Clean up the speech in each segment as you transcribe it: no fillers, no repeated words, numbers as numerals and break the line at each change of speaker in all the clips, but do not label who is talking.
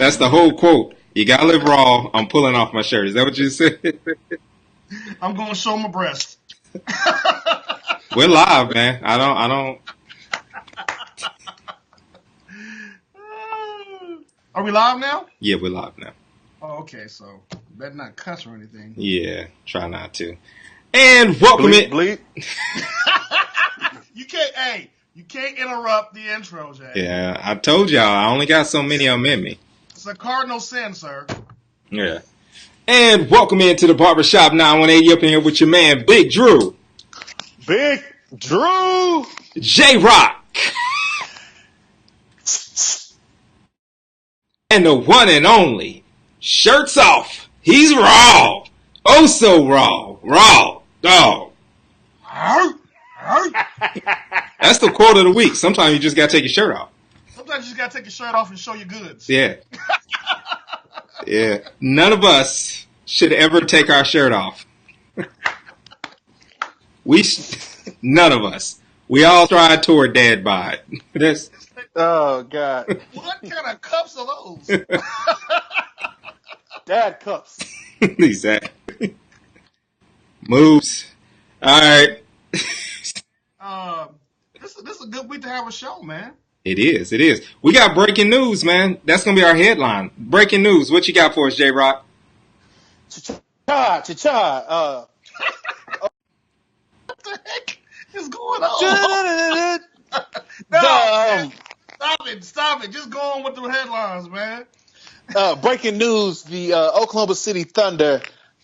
That's the whole quote. You gotta live raw. I'm pulling off my shirt. Is that what you said?
I'm going to show my breast.
We're live, man. I don't.
Are we live now?
Yeah, we're live now.
Oh, okay. So better not cuss or anything.
Yeah, try not to. And welcome
Bleep,
it.
bleep.
You can't. Hey, you can't interrupt the intro, Jay.
Yeah, I told y'all I only got so many of them in me.
It's a cardinal sin, sir.
Yeah. And welcome into the Barber Shop 918. You up in here with your man, Big Drew.
Big Drew.
J-Rock. And the one and only, shirts off. He's raw. Oh, so raw. Raw. Dog. That's the quote of the week. Sometimes you just got to take your shirt off.
Sometimes you just got to take your shirt off and show your goods.
Yeah. Yeah. None of us should ever take our shirt off. None of us. We all strive toward dad bod. That's
Oh, God.
What kind of cups are those?
Dad cups.
exactly. Moves. All right.
This is a good week to have a show, man.
It is. It is. We got breaking news, man. That's going to be our headline. Breaking news. What you got for us, J-Rock?
Cha-cha.
What the heck is going on?
No,
Stop it. Just go on with the headlines, man.
breaking news: the Oklahoma City Thunder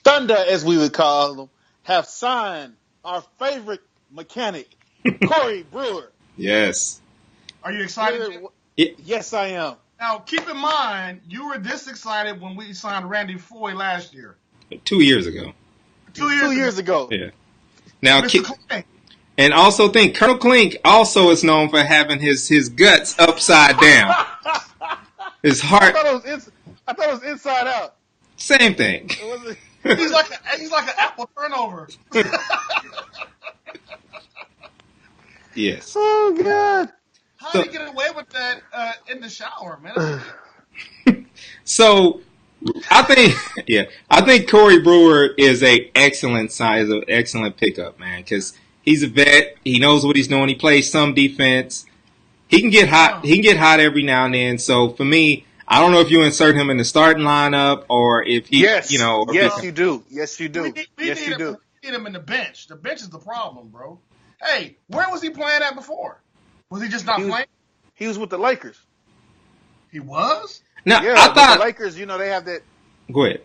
as we would call them, have signed our favorite mechanic, Corey Brewer.
Yes.
Are you excited?
Yes, I am.
Now, keep in mind, you were this excited when we signed Randy Foy last year.
2 years ago.
2
years ago.
Yeah. Now,
Mr. Clank.
and also think Colonel Klink also is known for having his guts upside down. His heart.
I thought it was inside out.
Same thing.
He's like an apple turnover.
Yes.
Oh, God.
How did he get away with that in the shower, man?
So, I think Corey Brewer is a excellent size, of excellent pickup, man, because he's a vet. He knows what he's doing. He plays some defense. He can get hot. He can get hot every now and then. So for me, I don't know if you insert him in the starting lineup or if he,
Yes,
you know.
yes, you do. Yes, you do.
We
Yes, you do.
need him in the bench. The bench is the problem, bro. Hey, where was he playing at before? Was he just not playing?
He was with the Lakers.
He was?
Now,
Yeah,
I
but
thought.
the Lakers, they have that.
Go ahead.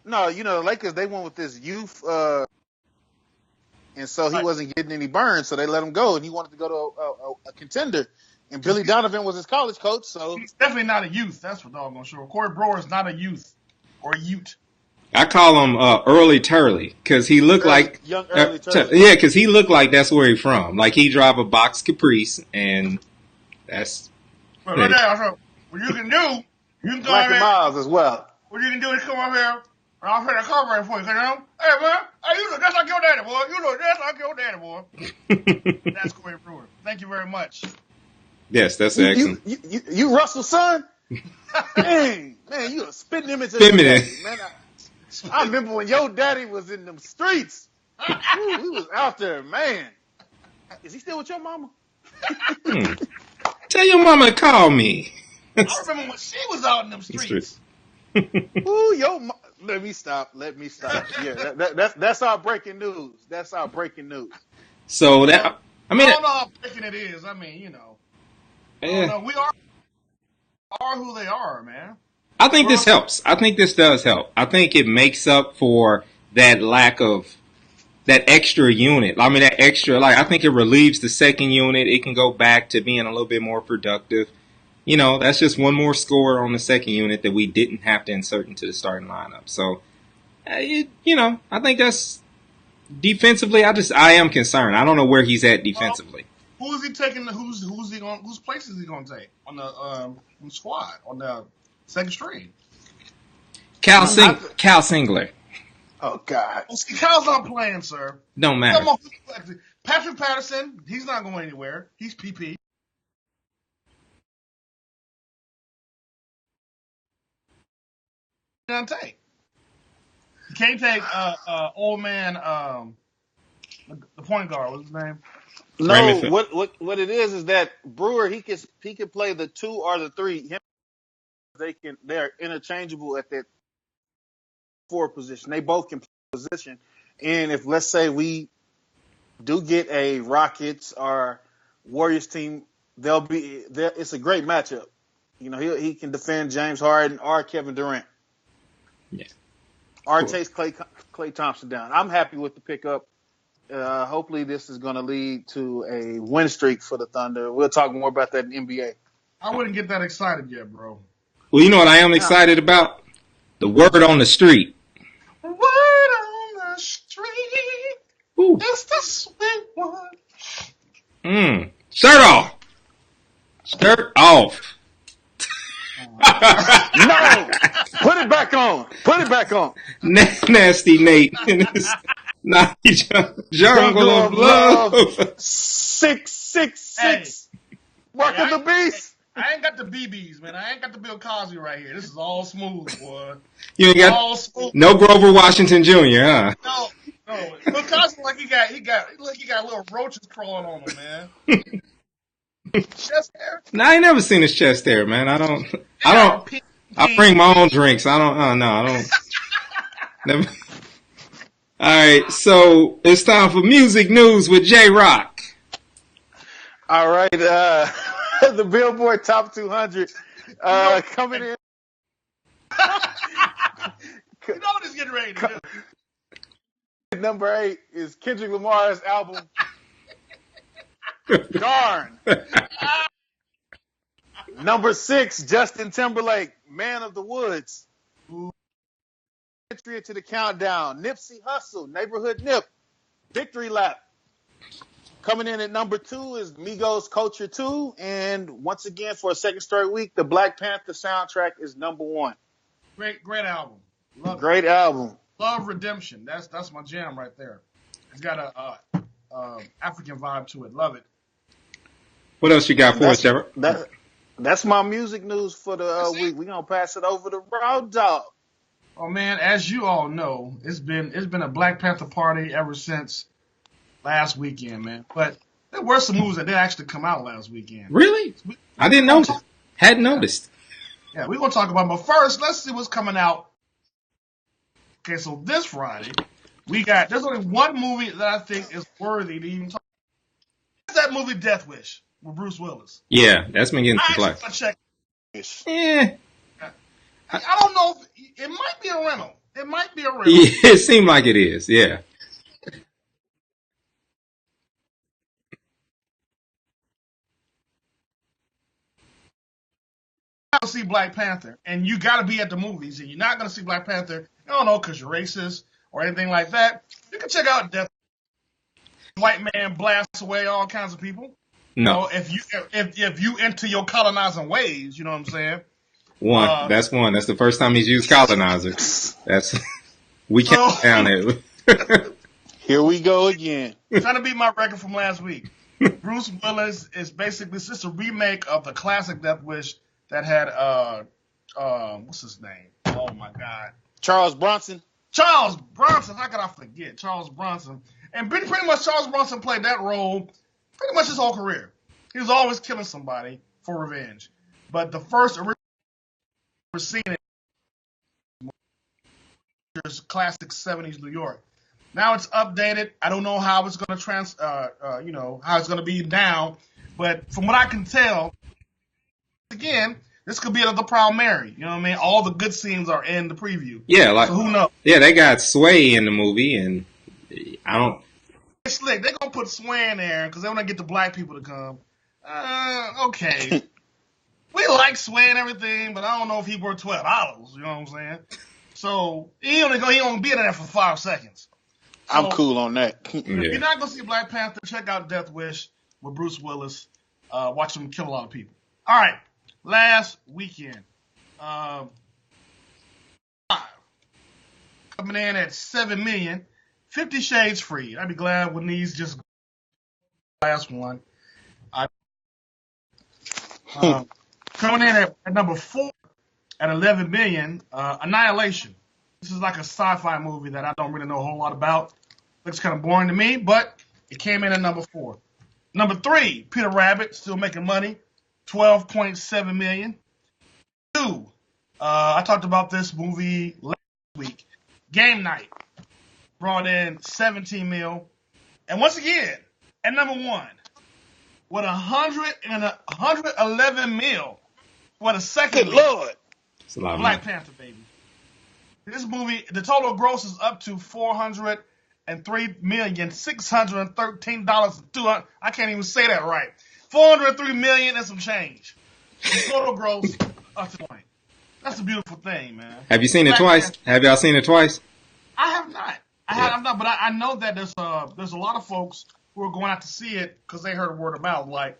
No, the Lakers, they went with this youth, and so he wasn't getting any burns, so they let him go, and he wanted to go to a contender. And Billy Donovan was his college coach, so
He's definitely not a youth. That's for doggone sure. Corey Brewer is not a youth or a ute.
I call him Early Turley because he looked like
young early Turley.
yeah, because he looked like that's where he's from. Like he drive a box Caprice, and that's.
But right there, what you can do, you can come
Black
over
and
here.
Miles as well.
What you can do is come over here, and I'll put a cover for you, Hey, man, you look just like your daddy, boy. You look just like your daddy, boy. That's Corey Brewer. Thank you very much.
Yes, that's excellent.
You Russell's son? Dang, man, you a spitting image of
Feminine.
your daddy, man. I remember when your daddy was in them streets. Ooh, he was out there, man. Is he still with your mama?
Tell your mama to call me.
I remember when she was out in them streets.
Ooh, let me stop. Yeah, that's our breaking news. That's our breaking news.
So that I
I don't know how breaking it is. I mean, I don't know. We are who they are, man.
I think this helps. I think this does help. I think it makes up for that lack of that extra unit. I mean, that extra, I think it relieves the second unit. It can go back to being a little bit more productive. That's just one more scorer on the second unit that we didn't have to insert into the starting lineup. So, I think that's defensively. I am concerned. I don't know where he's at defensively.
Who is he taking? Whose place is he going to take on the squad on the second string?
Cal Singler.
Oh God,
see, Cal's not playing, sir.
Don't matter.
Patrick Patterson, he's not going anywhere. He's PP. doesn't take. You can't take old man the point guard. What's his name?
No,
Raymond.
what it is that Brewer he can play the 2 or the 3. They're interchangeable at that 4 position. They both can play position. And if let's say we do get a Rockets or Warriors team, they'll be there. It's a great matchup. You know, he can defend James Harden or Kevin Durant.
Yeah.
Or
Cool.
chase Klay Thompson down. I'm happy with the pickup. Hopefully, this is going to lead to a win streak for the Thunder. We'll talk more about that in NBA.
I wouldn't get that excited yet, bro.
Well, you know what I am excited about? The word on the street.
Word on the street.
Ooh.
It's the sweet one.
Shirt off. Shirt off.
No! Put it back on. Put it back on.
Nasty Nate. Naughty Jungle of Love.
666. Mark of the Beast.
I ain't got the BBs, man. I ain't got the Bill Cosby right here. This is all smooth, boy.
You ain't got
all smooth.
No Grover Washington Jr., huh?
No. Bill Cosby like he got little roaches crawling on him, man. Chest hair.
No, I ain't never seen his chest hair, man. I bring my own drinks. I don't. Never. All right, so it's time for music news with J Rock.
All right, the Billboard Top 200 coming in.
You know what it's getting ready to do.
Number 8 is Kendrick Lamar's album. Darn. Number 6, Justin Timberlake, Man of the Woods. Entry into the countdown. Nipsey Hussle, Neighborhood Nip, Victory Lap. Coming in at number 2 is Migos Culture 2. And once again, for a second straight week, the Black Panther soundtrack is number 1.
Great album. Love
Great album.
Love Redemption. That's my jam right there. It's got a African vibe to it. Love it.
What else you got for us, J Rock?
That's my music news for the week. We're going to pass it over to Road Dogg.
Oh, man, as you all know, it's been a Black Panther party ever since last weekend, man. But there were some movies that did actually come out last weekend.
Really? I didn't notice. Hadn't noticed.
Yeah, we're going to talk about them. But first, let's see what's coming out. Okay, so this Friday, there's only one movie that I think is worthy to even talk about. That's that movie Death Wish with Bruce Willis.
Yeah, that's been getting some play.
I check.
Yeah.
I don't know if it might be a rental. It might be a rental.
Yeah, it seemed like it is, yeah.
To see Black Panther, and you got to be at the movies, and you're not going to see Black Panther, I don't know, because you're racist or anything like that, you can check out Death. White man blasts away all kinds of people.
No.
You know, if you into your colonizing ways, you know what I'm saying?
That's one. That's the first time he's used colonizer. We can't down there.
Here we go again.
Trying to beat my record from last week. Bruce Willis is basically just a remake of the classic Death Wish that had what's his name? Oh my God,
Charles Bronson.
How could I forget Charles Bronson? And pretty much Charles Bronson played that role pretty much his whole career. He was always killing somebody for revenge. But the first original scene is classic 70s New York. Now it's updated. I don't know how it's going to how it's going to be now, but from what I can tell, again, this could be another Proud Mary. You know what I mean? All the good scenes are in the preview.
Yeah,
so who knows?
Yeah, they got Sway in the movie, and I don't.
It's slick. They're gonna put Sway in there because they want to get the black people to come. Okay. We like Sway and everything, but I don't know if he worth $12. You know what I'm saying? So he only be in there for 5 seconds. So,
I'm cool on that.
If you're not gonna see Black Panther, check out Death Wish with Bruce Willis. Watch him kill a lot of people. All right. Last weekend, coming in at 7 million, 50 Shades Free. I'd be glad when these just last one. Coming in at number 4 at 11 million. Annihilation. This is like a sci-fi movie that I don't really know a whole lot about. Looks kind of boring to me, but it came in at number 4. Number 3, Peter Rabbit, still making money, 12.7 million. 2, I talked about this movie last week. Game Night brought in 17 mil. And once again, at number 1, with 111 mil for the second
Good Lord.
It's a lot of
Black
money.
Panther, baby. This movie, the total gross is up to $403,613,200. I can't even say that right. 403 million and some change. The total gross up to point. That's a beautiful thing, man.
Have you seen it
Black
twice?
Panther.
Have y'all seen it twice?
I have not. I'm not, but I know that there's a lot of folks who are going out to see it because they heard word of mouth. Like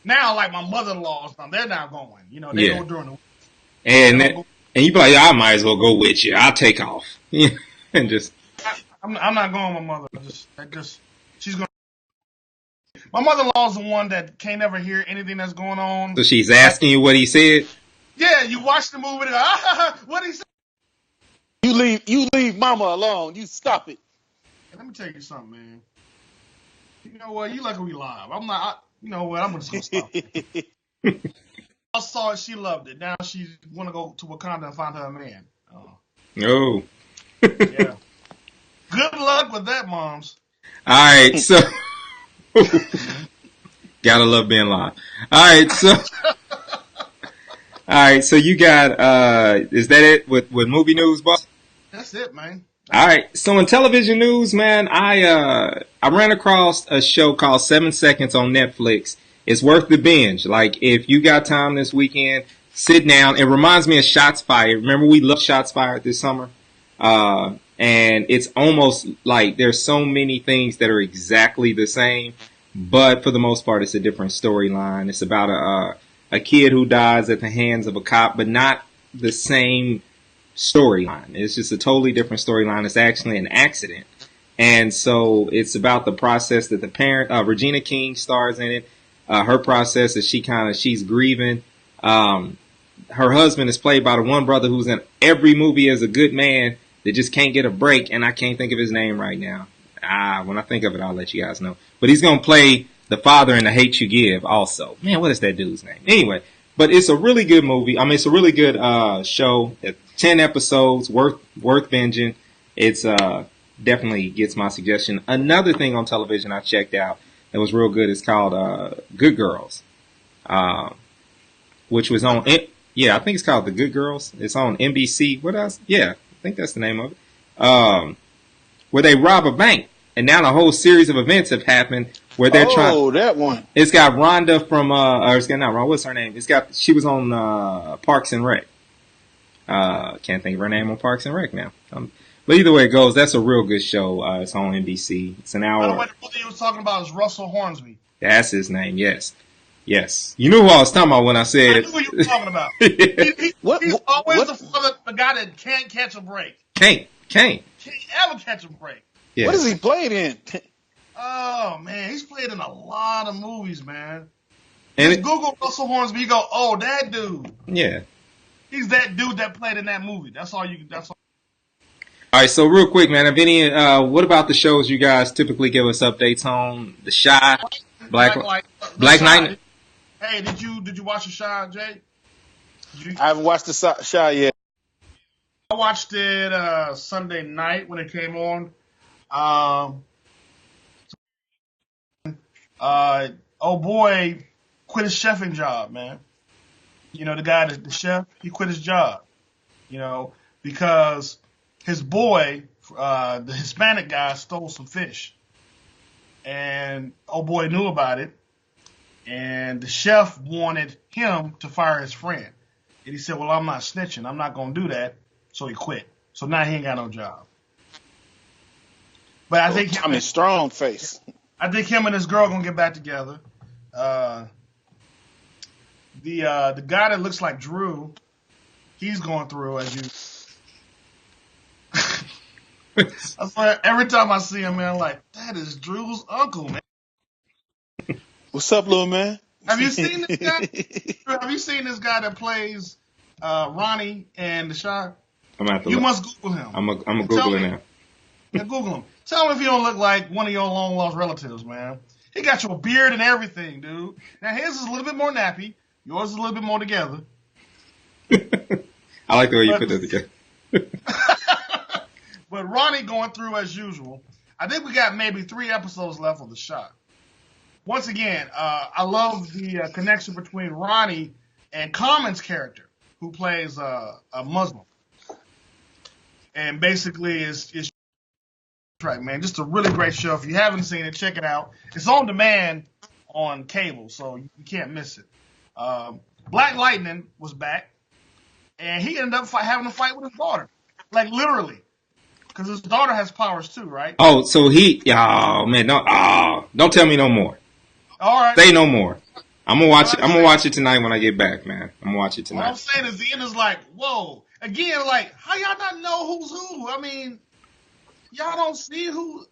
now, like my mother-in-law, they're not going. You know, they go during the week.
And you be like, I might as well go with you. I'll take off. And just.
I'm not going with my mother. She's going. My mother-in-law's the one that can't ever hear anything that's going on.
So she's asking you what he said?
Yeah, you watch the movie and go, what did he say?
You leave mama alone. You stop it.
And let me tell you something, man. You know what? You lucky we live. I'm not. You know what? I'm just gonna stop. I saw it. She loved it. Now she want to go to Wakanda and find her a man.
No.
Yeah. Good luck with that, moms.
All right, so gotta love being live. All right, so you got is that it with movie news, boss?
That's it, man.
All right, so in television news, man, I ran across a show called 7 Seconds on Netflix. It's worth the binge. Like if you got time this weekend, sit down. It reminds me of Shots Fired. Remember we loved Shots Fired this summer? And it's almost like there's so many things that are exactly the same, but for the most part, it's a different storyline. It's about a kid who dies at the hands of a cop, but not the same storyline. It's just a totally different storyline. It's actually an accident. And so it's about the process that the parent, Regina King stars in it. Her process is she's grieving. Her husband is played by the one brother who's in every movie as a good man that just can't get a break, and I can't think of his name right now. When I think of it, I'll let you guys know. But he's going to play the father in The Hate You Give also. Man, what is that dude's name? Anyway, but it's a really good movie. I mean, it's a really good show. 10 episodes, worth binging. It's definitely gets my suggestion. Another thing on television I checked out that was real good is called Good Girls, which was on, I think it's called The Good Girls. It's on NBC. What else? Yeah. I think that's the name of it, where they rob a bank, and now a whole series of events have happened where they're trying.
Oh, that one.
It's got Rhonda from, or it's got not Rhonda. What's her name? She was on Parks and Rec. Can't think of her name on Parks and Rec now. But either way it goes, that's a real good show. It's on NBC. It's an hour.
By the way, the movie you was talking about is Russell Hornsby.
That's his name. Yes. You knew who I was talking about when I said.
I knew who you were talking about. He's always the guy that can't catch a break.
Can't
ever catch a break.
Yeah.
What has he played in?
Oh man, he's played in a lot of movies, man.
And
Just Google Russell Hornsby, you go, oh, that dude.
Yeah.
He's that dude that played in that movie. That's all.
All right, so real quick, man. What about the shows you guys typically give us updates on? The Shy, Black Knight.
Hey, did you watch The Shy, Jay?
I haven't watched the Shy yet.
I watched it Sunday night when it came on. Oh boy, quit his chefing job, man. You know, the guy, the chef, he quit his job. You know, because his boy, the Hispanic guy, stole some fish, and oh boy knew about it. And the chef wanted him to fire his friend. And he said, well, I'm not snitching. I'm not going to do that. So he quit. So now he ain't got no job. But I think
strong face.
I think him and his girl going to get back together. The guy that looks like Drew, he's going through, as you... I swear, every time I see him, man, I'm like, that is Drew's uncle, man.
What's up, little man?
Have you seen this guy? Have you seen this guy that plays Ronnie and the shot?
I'm gonna have to
You
look.
must Google him.
I'm gonna
And
Google
tell
it
me,
now.
yeah, Google him. Tell him if you don't look like one of your long lost relatives, man. He got your beard and everything, dude. Now his is a little bit more nappy. Yours is a little bit more together.
I like the way you
But
put that together.
but Ronnie going through as usual. I think we got maybe 3 episodes left of the shot. Once again, I love the connection between Ronnie and Common's character, who plays a Muslim, and basically is right, man. Just a really great show. If you haven't seen it, check it out. It's on demand on cable, so you can't miss it. Black Lightning was back, and he ended up having a fight with his daughter, like literally, because his daughter has powers too, right?
Oh, so oh man, don't tell me no more.
All right.
Say no more. I'm gonna watch it. I'm gonna
saying-
watch it tonight when I get back, man. I'm gonna watch it
What I'm
tonight.
saying is the end is like, whoa. Again, like, how y'all not know who's who? I mean, y'all don't see who.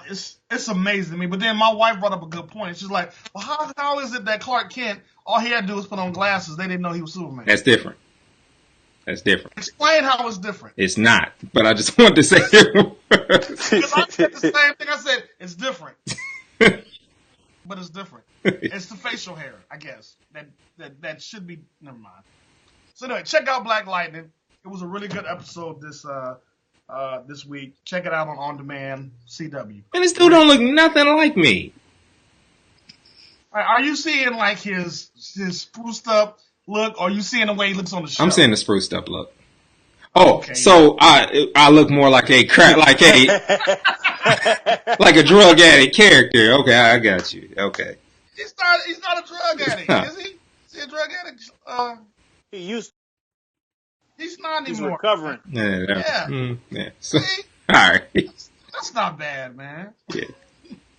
It's amazing to me. But then my wife brought up a good point. She's like, well, how is it that Clark Kent, all he had to do was put on glasses, they didn't know he was Superman?
That's different. That's different.
Explain how it's different.
It's not, but I just wanted to say it.
Because I said the same thing. I said, it's different. But it's different. It's the facial hair, I guess. That should be, never mind. So anyway, check out Black Lightning. It was a really good episode this week. Check it out on demand CW.
And this dude don't look nothing like me.
Are you seeing like his spruced up look, or are you seeing the way he looks on the show?
I'm seeing the spruced up look. Oh,
Okay.
so I look more like a like a drug addict character. Okay, I got you. Okay.
He's not a drug addict, is he? Is he a drug addict?
He used.
He's not
He's
anymore.
recovering.
Yeah. Yeah. So,
See?
all right.
That's not bad, man.
Yeah.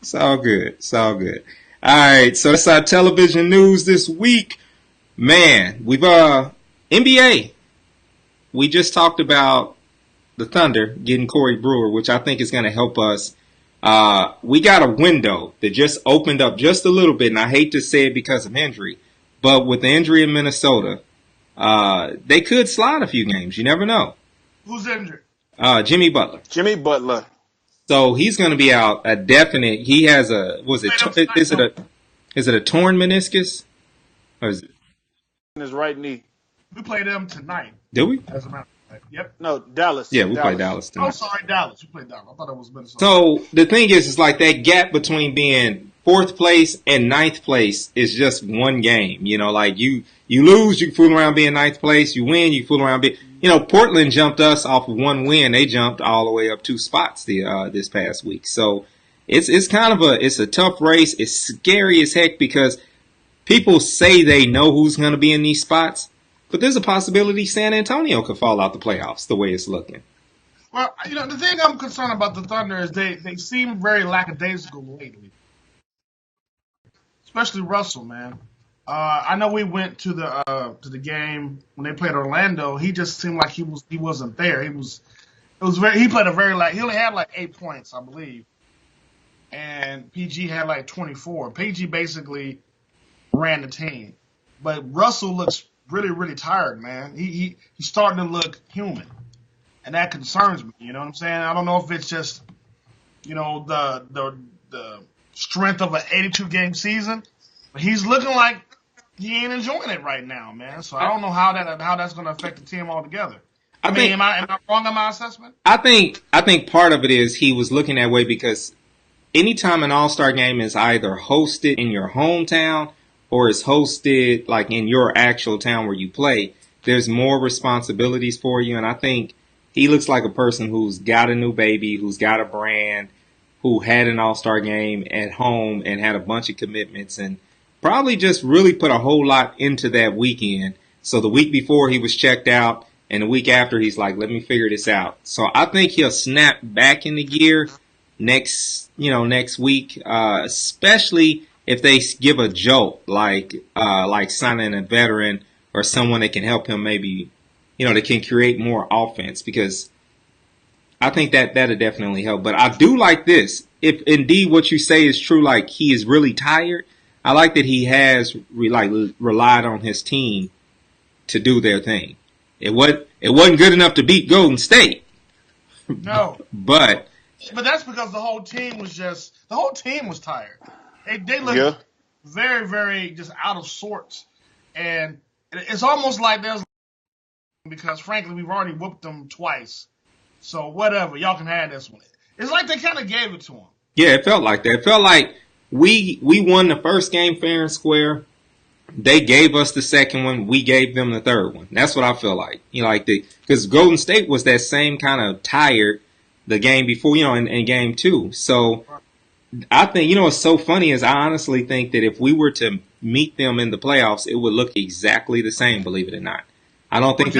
It's all good. It's all good. All right. So that's our television news this week. Man, we've NBA. We just talked about the Thunder getting Corey Brewer, which I think is going to help us. We got a window that just opened up just a little bit, and I hate to say it because of injury, but with the injury in Minnesota, they could slide a few games. You never know.
Who's injured?
Jimmy Butler.
Jimmy Butler.
So he's going to be out a definite. He has is it a torn meniscus? Or is it?
His right knee.
We played them tonight.
Do we?
As a matter of fact. Yep.
No, Dallas.
Yeah, we played Dallas
Oh,
tonight.
sorry, Dallas. We played Dallas. I thought it was Minnesota.
So the thing is like that gap between being 4th place and 9th place is just one game. You know, like you lose, you fool around being 9th place. You win, you fool around being. You know, Portland jumped us off of one win. They jumped all the way up 2 spots this past week. So it's kind of a tough race. It's scary as heck because people say they know who's going to be in these spots, but there's a possibility San Antonio could fall out the playoffs the way it's looking.
Well, you know, the thing I'm concerned about the Thunder is they seem very lackadaisical lately. Especially Russell, man. I know we went to the game when they played Orlando. He just seemed like he wasn't there. He played a very he only had like 8 points, I believe. And PG had like 24. PG basically ran the team. But Russell looks really, really tired, man. He's starting to look human. And that concerns me, you know what I'm saying? I don't know if it's just, you know, the strength of an 82-game season, but he's looking like he ain't enjoying it right now, man. So I don't know how that's going to affect the team altogether. I mean, am I wrong in my assessment?
I think part of it is he was looking that way because anytime an All-Star game is either hosted in your hometown or is hosted like in your actual town where you play, there's more responsibilities for you. And I think he looks like a person who's got a new baby, who's got a brand, who had an All-Star game at home and had a bunch of commitments and probably just really put a whole lot into that weekend. So the week before he was checked out and the week after he's like, let me figure this out. So I think he'll snap back into gear next week, especially if they give a jolt like signing a veteran or someone that can help him maybe, that can create more offense, because I think that'll definitely help. But I do like this. If indeed what you say is true, like he is really tired, I like that he has relied on his team to do their thing. It wasn't good enough to beat Golden State,
No,
but
but that's because the whole team was tired. They looked
Yeah.
very, very just out of sorts, and it's almost like there's because frankly we've already whooped them twice. So whatever, y'all can have this one. It's like they kind of gave it to them.
yeah, it felt like that. It felt like we won the first game fair and square. They gave us the second one. We gave them the third one. That's what I feel like. Because Golden State was that same kind of tired the game before, in game two. So I think, what's so funny is I honestly think that if we were to meet them in the playoffs, it would look exactly the same, believe it or not. I don't think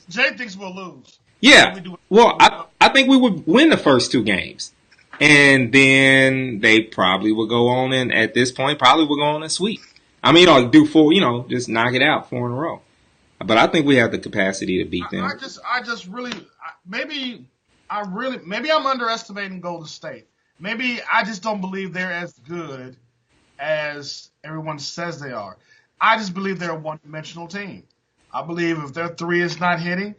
Jay thinks we'll lose.
Yeah. Well, I think we would win the first two games. And then they probably would go on and at this point probably would go on and sweep. I mean, or do four, just knock it out 4 in a row. But I think we have the capacity to beat them.
Maybe I'm underestimating Golden State. Maybe I just don't believe they're as good as everyone says they are. I just believe they're a one-dimensional team. I believe if their three is not hitting,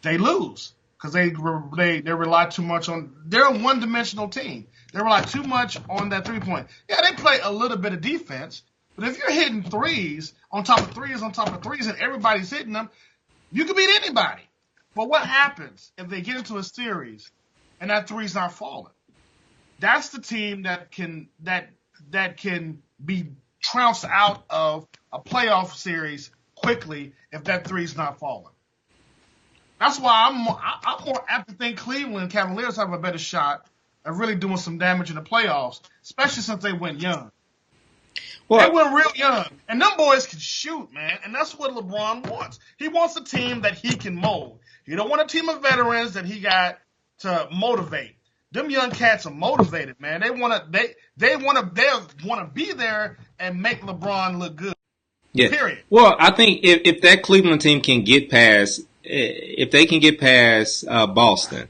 they lose because they rely too much on. They're a one-dimensional team. They rely too much on that 3-point. Yeah, they play a little bit of defense, but if you're hitting threes on top of threes on top of threes and everybody's hitting them, you can beat anybody. But what happens if they get into a series and that three's not falling? That's the team that can be trounced out of a playoff series quickly if that three's not falling. That's why I'm more apt to think Cleveland Cavaliers have a better shot of really doing some damage in the playoffs, especially since they went young. Well, they went real young, and them boys can shoot, man, and that's what LeBron wants. He wants a team that he can mold. He don't want a team of veterans that he got to motivate. Them young cats are motivated, man. They want to be there and make LeBron look good.
Yeah.
Period.
Well, I think if that Cleveland team can get past, if they can get past Boston,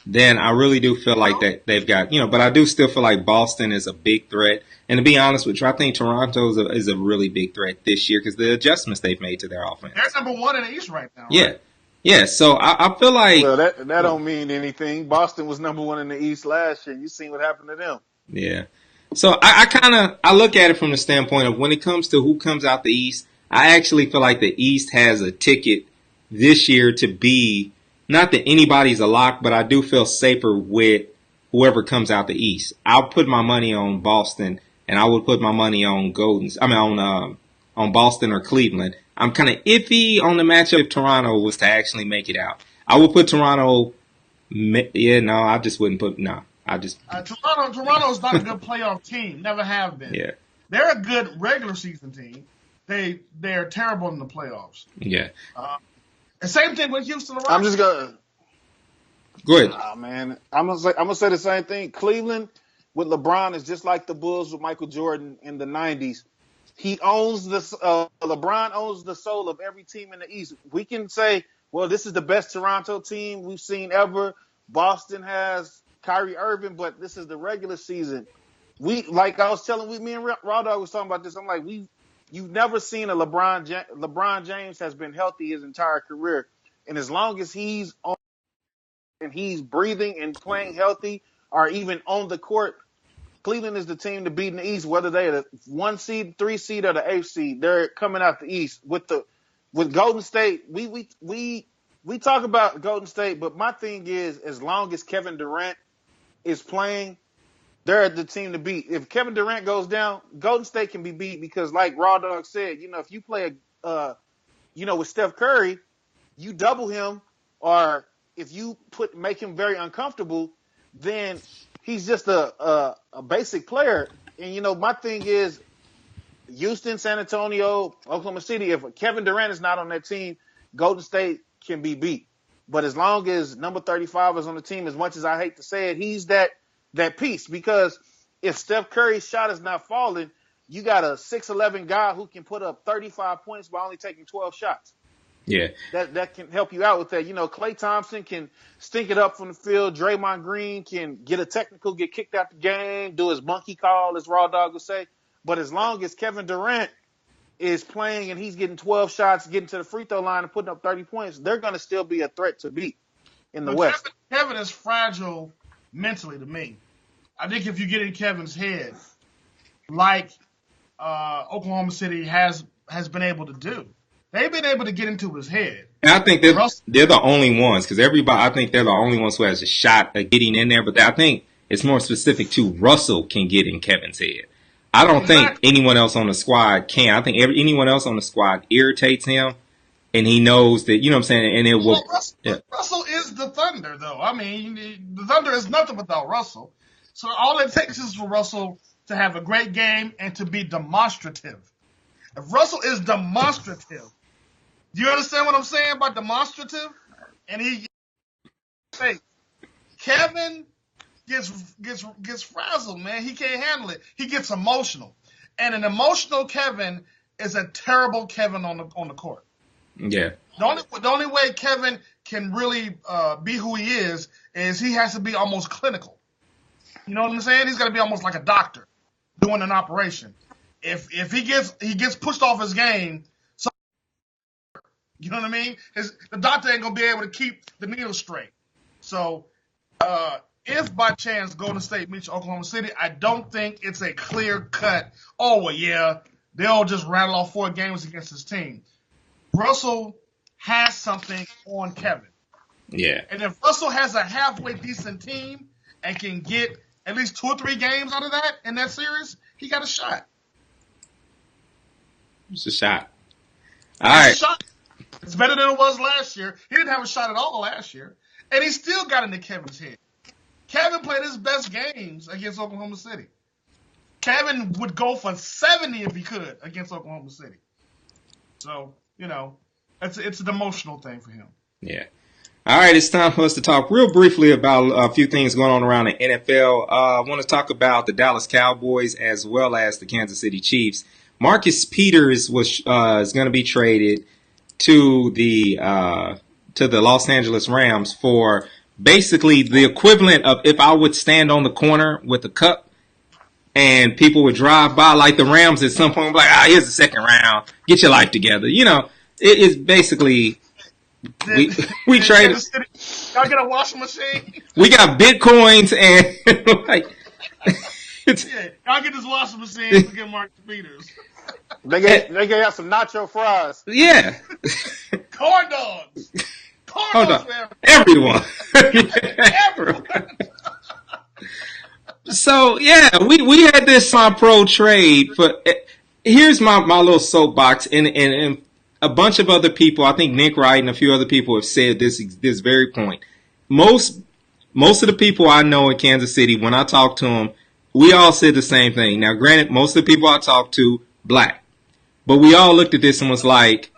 then I really do feel like that they've got, but I do still feel like Boston is a big threat. And to be honest with you, I think Toronto is a really big threat this year because the adjustments they've made to their offense.
They're number one in the East right now. Right?
Yeah. Yeah, so I feel like...
Well, that don't mean anything. Boston was number one in the East last year. You seen what happened to them.
Yeah. So I look at it from the standpoint of when it comes to who comes out the East, I actually feel like the East has a ticket this year to be, not that anybody's a lock, but I do feel safer with whoever comes out the East. I'll put my money on Boston, and I would put my money on on Boston or Cleveland. I'm kind of iffy on the matchup if Toronto was to actually make it out. I would put Toronto. I just wouldn't put. No, I just.
Toronto's not a good playoff team. Never have been.
Yeah.
They're a good regular season team. They're terrible in the playoffs.
Yeah.
The same thing with Houston.
I'm just gonna.
Go ahead.
Oh man, I'm gonna say the same thing. Cleveland with LeBron is just like the Bulls with Michael Jordan in the '90s. He owns LeBron owns the soul of every team in the East. We can say, well, this is the best Toronto team we've seen ever. Boston has Kyrie Irving, but this is the regular season. Me and Raw Dog was talking about this. I'm like, you've never seen a LeBron James has been healthy his entire career. And as long as he's on and he's breathing and playing healthy or even on the court, Cleveland is the team to beat in the East, whether they're the 1 seed, 3 seed, or the 8th seed. They're coming out the East with Golden State. We talk about Golden State, but my thing is, as long as Kevin Durant is playing, they're the team to beat. If Kevin Durant goes down, Golden State can be beat because, like Raw Dog said, if you play with Steph Curry, you double him, or if you make him very uncomfortable, then he's just a basic player. And, my thing is Houston, San Antonio, Oklahoma City, if Kevin Durant is not on that team, Golden State can be beat. But as long as number 35 is on the team, as much as I hate to say it, he's that piece. Because if Steph Curry's shot is not falling, you got a 6'11" guy who can put up 35 points by only taking 12 shots.
Yeah.
That can help you out with that. Klay Thompson can stink it up from the field. Draymond Green can get a technical, get kicked out the game, do his monkey call, as Raw Dog would say. But as long as Kevin Durant is playing and he's getting 12 shots, getting to the free throw line and putting up 30 points, they're going to still be a threat to beat in the
But
West.
Kevin is fragile mentally to me. I think if you get in Kevin's head, like Oklahoma City has been able to do, they've been able to get into his head.
And I think they're the only ones, because everybody, I think they're the only ones who has a shot at getting in there. But I think it's more specific to Russell can get in Kevin's head. I don't think anyone else on the squad can. I think anyone else on the squad irritates him, and he knows that, you know what I'm saying, and it will.
Russell is the Thunder, though. I mean, the Thunder is nothing without Russell. So all it takes is for Russell to have a great game and to be demonstrative. If Russell is demonstrative, do you understand what I'm saying about demonstrative? And Kevin gets frazzled, man. He can't handle it. He gets emotional, and an emotional Kevin is a terrible Kevin on the court.
Yeah.
The only way Kevin can really be who he is he has to be almost clinical. You know what I'm saying? He's got to be almost like a doctor doing an operation. If he gets pushed off his game, so you know what I mean? The doctor ain't gonna be able to keep the needle straight. So if by chance Golden State meets Oklahoma City, I don't think it's a clear cut. Oh well, yeah, they'll just rattle off 4 games against his team. Russell has something on Kevin.
Yeah.
And if Russell has a halfway decent team and can get at least 2 or 3 games out of that in that series, he got a shot.
It's a shot. All right.
It's better than it was last year. He didn't have a shot at all last year. And he still got into Kevin's head. Kevin played his best games against Oklahoma City. Kevin would go for 70 if he could against Oklahoma City. So, you know, it's an emotional thing for him.
Yeah. All right, it's time for us to talk real briefly about a few things going on around the NFL. I want to talk about the Dallas Cowboys as well as the Kansas City Chiefs. Marcus Peters is going to be traded to the Los Angeles Rams for basically the equivalent of if I would stand on the corner with a cup and people would drive by like the Rams at some point, like, here's the second round, get your life together. You know, it is basically. We traded.
Y'all get a washing machine.
We got bitcoins and like.
Y'all get this washing machine to get Marcus Peters.
They gave us some nacho fries.
Yeah.
Corn dogs.
Corn dogs for everyone.
Everyone.
So yeah, we had this pro trade, but here's my little soapbox and a bunch of other people, I think Nick Wright and a few other people have said this very point. Most of the people I know in Kansas City, when I talk to them, we all said the same thing. Now, granted, most of the people I talked to, black. But we all looked at this and was like,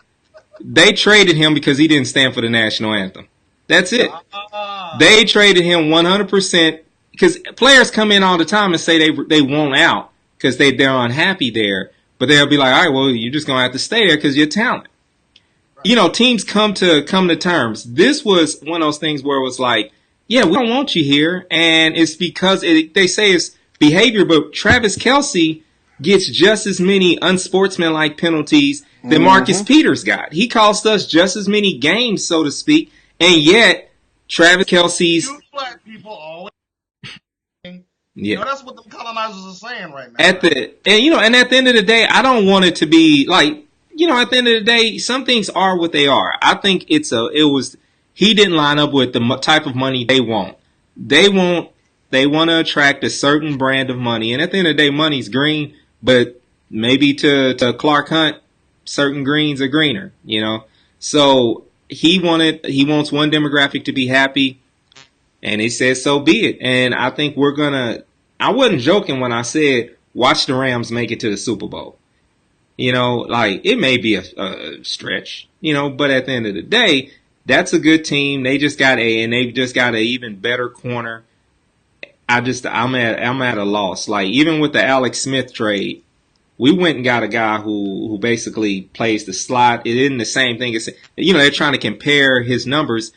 they traded him because he didn't stand for the national anthem. That's it. They traded him 100% because players come in all the time and say they want out because they're unhappy there. But they'll be like, all right, well, you're just going to have to stay there because you're talent. Right. You know, teams come to terms. This was one of those things where it was like, yeah, we don't want you here. And it's because they say it's behavior, but Travis Kelce gets just as many unsportsmanlike penalties than Marcus Peters got. He cost us just as many games, so to speak. And yet, Travis Kelce's...
You black people always...
Yeah.
You know, that's what the colonizers are saying right now.
And at the end of the day, I don't want it to be like, you know, at the end of the day, some things are what they are. I think he didn't line up with the type of money they want. They want to attract a certain brand of money. And at the end of the day, money's green, but maybe to Clark Hunt, certain greens are greener, you know? So he wants one demographic to be happy. And he said, so be it. And I think I wasn't joking when I said, watch the Rams make it to the Super Bowl. You know, like, it may be a stretch, you know, but at the end of the day, that's a good team. They've just got an even better corner. I'm at a loss. Like, even with the Alex Smith trade, we went and got a guy who basically plays the slot. It isn't the same thing as, you know, they're trying to compare his numbers.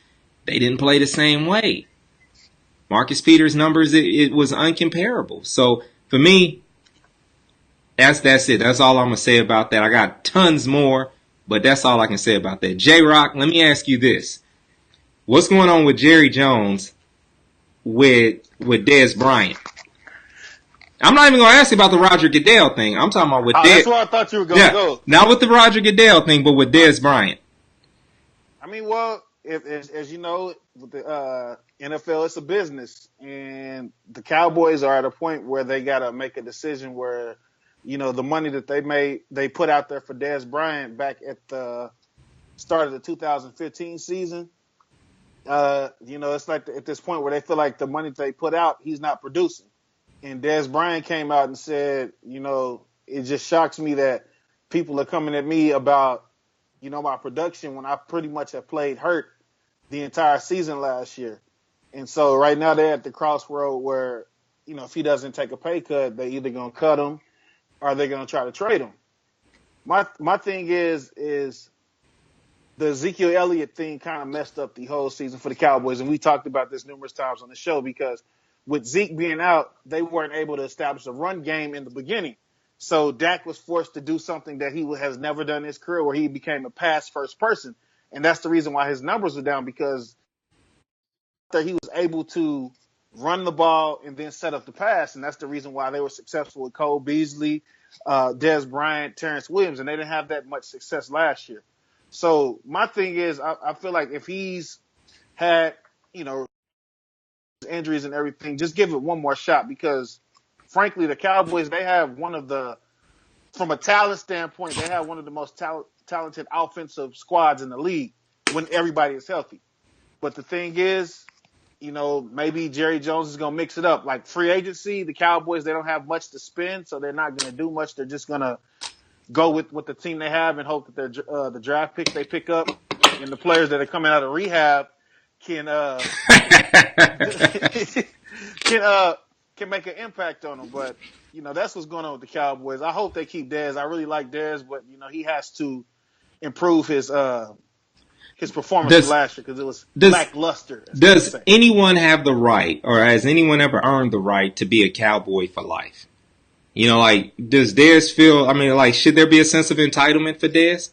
They didn't play the same way. Marcus Peters' numbers, it was uncomparable. So for me, That's it. That's all I'm gonna say about that. I got tons more, but that's all I can say about that. J Rock, let me ask you this: what's going on with Jerry Jones with Dez Bryant? I'm not even gonna ask you about the Roger Goodell thing. I'm talking about with
Oh,
Dez.
that's where I thought you were gonna
Yeah,
go.
not with the Roger Goodell thing, but with Dez Bryant.
I mean, well, if as you know, with the NFL, it's a business, and the Cowboys are at a point where they gotta make a decision where, the money that they put out there for Dez Bryant back at the start of the 2015 season. It's like at this point where they feel like the money that they put out, he's not producing. And Dez Bryant came out and said, it just shocks me that people are coming at me about, my production when I pretty much have played hurt the entire season last year. And so right now they're at the crossroad where, if he doesn't take a pay cut, they're either going to cut him or they're going to try to trade him. My thing is the Ezekiel Elliott thing kind of messed up the whole season for the Cowboys. And we talked about this numerous times on the show because with Zeke being out, they weren't able to establish a run game in the beginning. So Dak was forced to do something that he has never done in his career where he became a pass first person. And that's the reason why his numbers were down because he was able to run the ball and then set up the pass. And that's the reason why they were successful with Cole Beasley, Dez Bryant, Terrence Williams. And they didn't have that much success last year. So my thing is, I feel like if he's had, injuries and everything, just give it one more shot because, frankly, the Cowboys, they have from a talent standpoint, they have one of the most talented offensive squads in the league when everybody is healthy. But the thing is, maybe Jerry Jones is going to mix it up. Like free agency, the Cowboys, they don't have much to spend, so they're not going to do much. They're just going to go with the team they have and hope that the draft picks they pick up and the players that are coming out of rehab can can make an impact on them. But that's what's going on with the Cowboys. I hope they keep Dez. I really like Dez, but he has to improve his performance from last year because it was lackluster.
Does anyone have the right, or has anyone ever earned the right to be a Cowboy for life? Does Dez feel, should there be a sense of entitlement for Dez?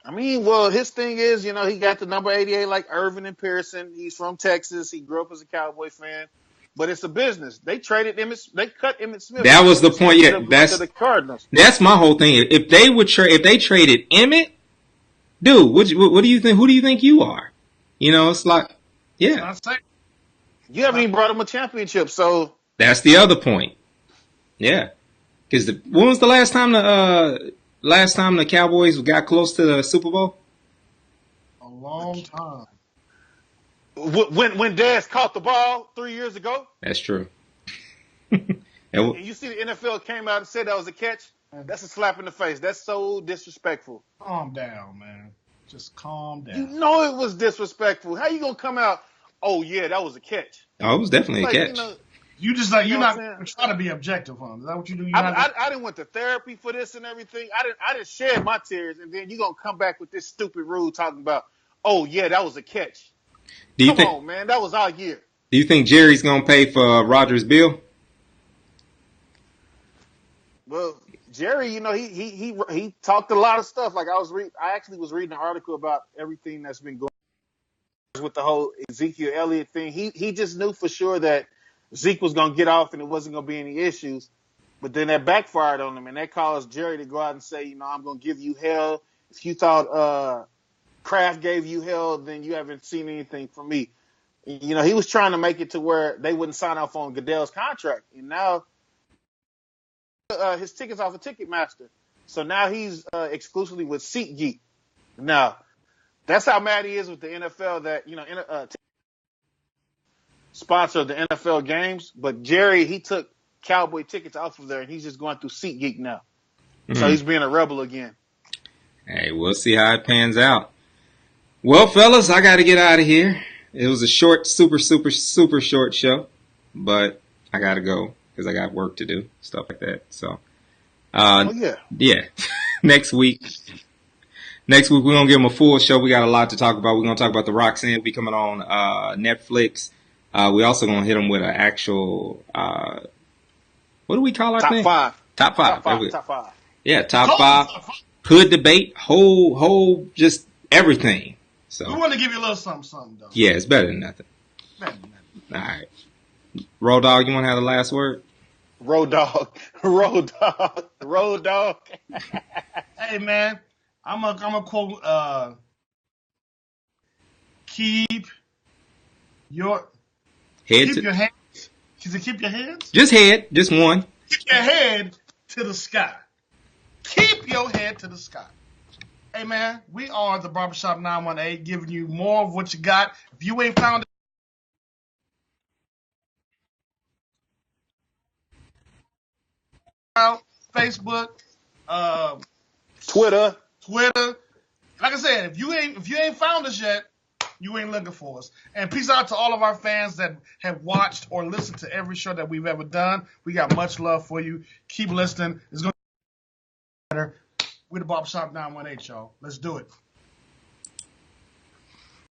Well, his thing is, he got the number 88 like Irvin and Pearson. He's from Texas. He grew up as a Cowboy fan. But it's a business. They traded they cut Emmitt Smith.
That was the point. Yeah,
that's the Cardinals.
That's my whole thing. If they traded Emmitt, dude, what do you think? Who do you think you are? It's like, yeah.
You haven't even brought him a championship, so
that's the other point. Yeah, because when was the last time the Cowboys got close to the Super Bowl?
A long time.
When Dez caught the ball 3 years ago.
That's true.
and you see the NFL came out and said that was a catch. That's a slap in the face. That's so disrespectful.
Calm down, man. Just calm down.
You know it was disrespectful. How you gonna come out? Oh yeah, that was a catch.
Oh, it was definitely a catch.
You just like you're not trying to be objective, huh? Is that what you do?
I didn't went to therapy for this and everything. I didn't shed my tears, and then you gonna come back with this stupid rule talking about, oh yeah, that was a catch. Come on, man, that was our year.
Do you think Jerry's gonna pay for Rodgers' bill?
Well, Jerry, he talked a lot of stuff. Like I actually was reading an article about everything that's been going on with the whole Ezekiel Elliott thing. He just knew for sure that Zeke was going to get off and it wasn't going to be any issues. But then that backfired on him, and that caused Jerry to go out and say, I'm going to give you hell. If you thought Kraft gave you hell, then you haven't seen anything from me. He was trying to make it to where they wouldn't sign off on Goodell's contract. And now his ticket's off of Ticketmaster. So now he's exclusively with SeatGeek. Now, that's how mad he is with the NFL that, sponsor of the NFL games. But Jerry, he took Cowboy tickets off of there, and he's just going through SeatGeek now. Mm-hmm. So he's being a rebel again.
Hey, we'll see how it pans out. Well, fellas, I got to get out of here. It was a short, super short show, but I got to go because I got work to do, stuff like that. So, yeah. Next week we're going to give them a full show. We got a lot to talk about. We're going to talk about the Roxanne be coming on Netflix. We also going to hit them with an actual What do we call our
Top
thing?
five.
Top five.
Top five.
Yeah, top
Told
five.
you,
Hood debate. Whole, just everything. So
we want to give you a little something, though.
yeah, it's better than nothing.
Better than nothing.
All right. Road Dog, you want to have the last word?
Road dog. Road dog. Road dog.
Hey, man, I'm a quote. Keep your
Head
keep
to,
your hands. Does it keep your hands?
just head, just one.
Keep your head to the sky. Keep your head to the sky. Hey, man, we are the Barbershop 918, giving you more of what you got. If you ain't found it out, Facebook, uh,
Twitter.
Twitter. Like I said, if you ain't found us yet, you ain't looking for us. And peace out to all of our fans that have watched or listened to every show that we've ever done. We got much love for you. Keep listening. It's going to be better. We're the Barbershop 918, y'all. Let's do it.